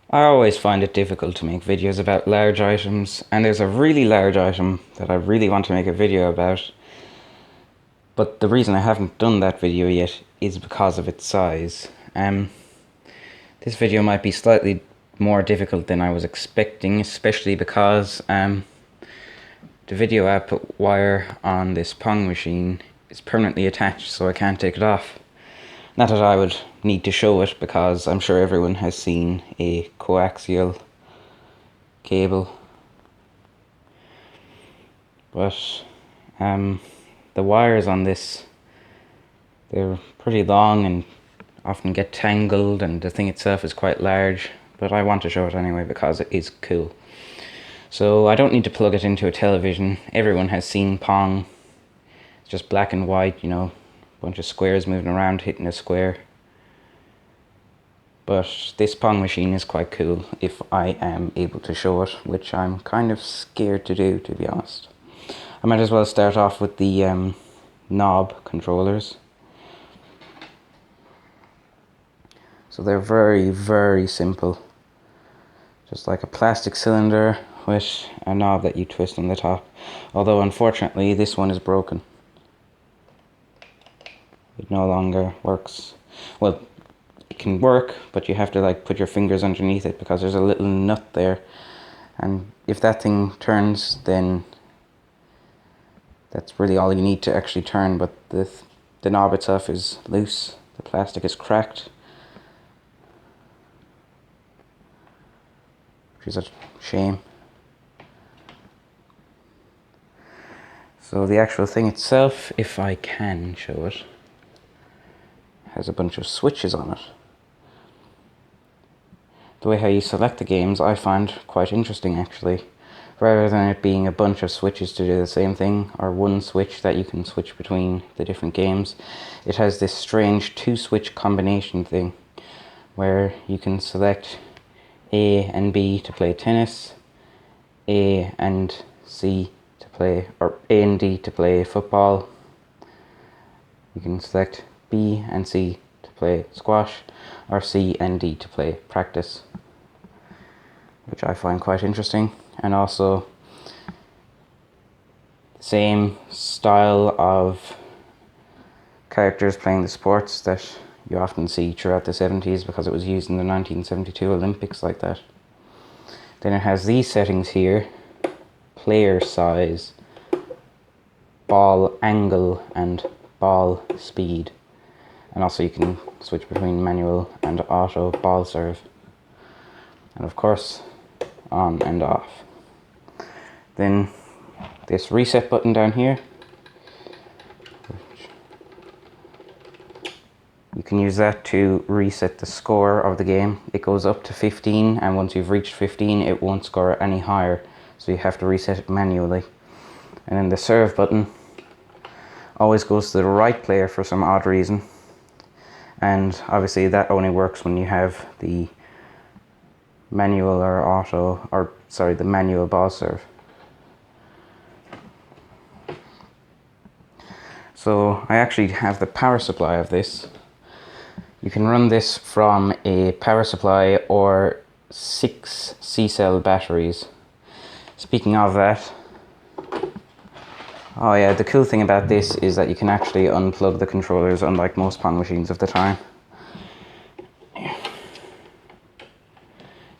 I always find it difficult to make videos about large items, and there's a really large item that I really want to make a video about, but the reason I haven't done that video yet is because of its size. This video might be slightly more difficult than I was expecting, especially because the video output wire on this Pong machine is permanently attached, so I can't take it off. Not that I would need to show it, because I'm sure everyone has seen a coaxial cable. But the wires on this, they're pretty long and often get tangled, and the thing itself is quite large, but I want to show it anyway because it is cool. So I don't need to plug it into a television. Everyone has seen Pong. It's just black and white, you know, a bunch of squares moving around hitting a square. But this Pong machine is quite cool if I am able to show it, which I'm kind of scared to do, to be honest. I might as well start off with the knob controllers. So they're very, very simple. Just like a plastic cylinder with a knob that you twist on the top. Although unfortunately this one is broken. It no longer works. Well, it can work, but you have to like put your fingers underneath it because there's a little nut there. And if that thing turns, then that's really all you need to actually turn, but the knob itself is loose. The plastic is cracked, which is a shame. So the actual thing itself, if I can show it, has a bunch of switches on it. The way how you select the games I find quite interesting, actually. Rather than it being a bunch of switches to do the same thing, or one switch that you can switch between the different games, it has this strange two-switch combination thing where you can select A and B to play tennis, A and C to play, or A and D to play football. You can select B and C to play squash, or C and D to play practice, which I find quite interesting. And also the same style of characters playing the sports that you often see throughout the 70s, because it was used in the 1972 Olympics like that. Then it has these settings here: player size, ball angle, and ball speed. And also you can switch between manual and auto ball serve. And of course, on and off. Then this reset button down here, you can use that to reset the score of the game. It goes up to 15, and once you've reached 15 it won't score any higher, so you have to reset it manually. And then the serve button always goes to the right player for some odd reason, and obviously that only works when you have the manual or auto, or sorry, the manual ball serve. So I actually have the power supply of this. You can run this from a power supply or 6 C-cell batteries. Speaking of that, oh yeah, the cool thing about this is that you can actually unplug the controllers, unlike most Pong machines of the time.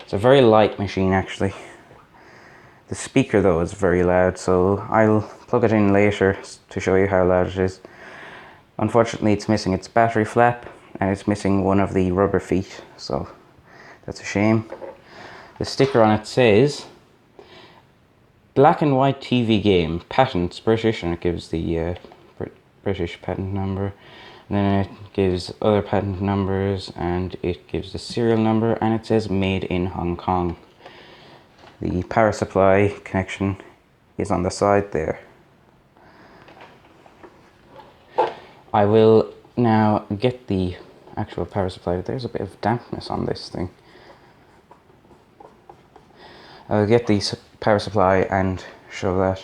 It's a very light machine, actually. The speaker though is very loud, so I'll plug it in later to show you how loud it is. Unfortunately it's missing its battery flap, and it's missing one of the rubber feet, so that's a shame. The sticker on it says black and white TV game, patents British, and it gives the British patent number. And then it gives other patent numbers, and it gives the serial number, and it says made in Hong Kong. The power supply connection is on the side there. I will now get the actual power supply. There's a bit of dampness on this thing. I'll get the power supply and show that.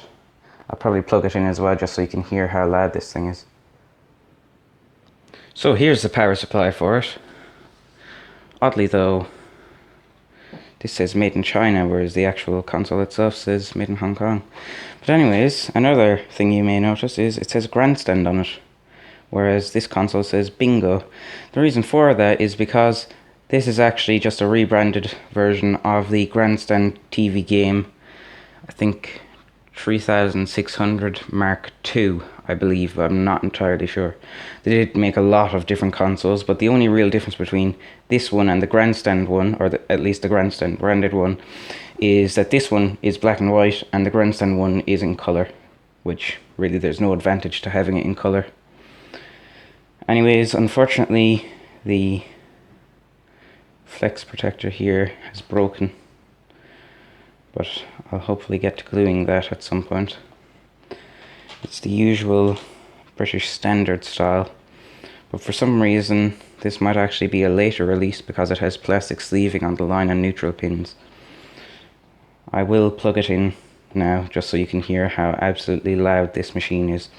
I'll probably plug it in as well, just so you can hear how loud this thing is. So here's the power supply for it. Oddly though, this says made in China, whereas the actual console itself says made in Hong Kong. But anyways, another thing you may notice is it says grandstand on it, whereas this console says bingo. The reason for that is because this is actually just a rebranded version of the grandstand TV game, I think 3600 Mark II, I believe, but I'm not entirely sure. They did make a lot of different consoles, but the only real difference between this one and the grandstand one, or at least the grandstand branded one, is that this one is black and white and the grandstand one is in colour, which really there's no advantage to having it in colour. Anyways, unfortunately the flex protector here has broken, but I'll hopefully get to gluing that at some point. It's the usual British standard style, but for some reason this might actually be a later release because it has plastic sleeving on the line and neutral pins. I will plug it in now just so you can hear how absolutely loud this machine is.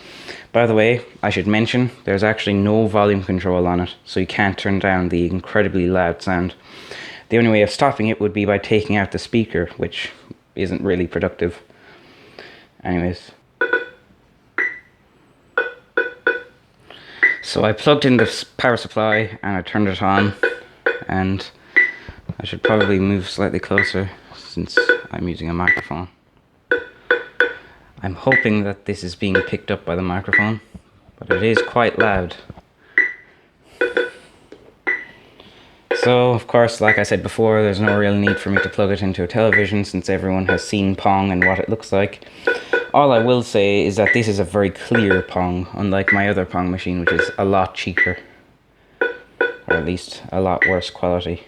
By the way, I should mention there's actually no volume control on it, so you can't turn down the incredibly loud sound. The only way of stopping it would be by taking out the speaker, which isn't really productive. Anyways. So I plugged in the power supply and I turned it on, and I should probably move slightly closer since I'm using a microphone. I'm hoping that this is being picked up by the microphone, but it is quite loud. So, of course, like I said before, there's no real need for me to plug it into a television since everyone has seen Pong and what it looks like. All I will say is that this is a very clear Pong, unlike my other Pong machine, which is a lot cheaper, or at least a lot worse quality.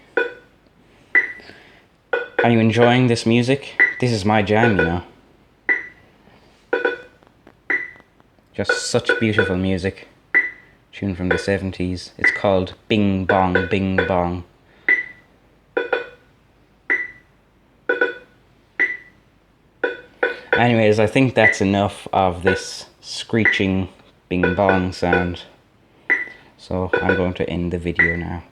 Are you enjoying this music? This is my jam, you know. Just such beautiful music. Tune from the 70s. It's called Bing Bong, Bing Bong. Anyways, I think that's enough of this screeching Bing Bong sound. So I'm going to end the video now.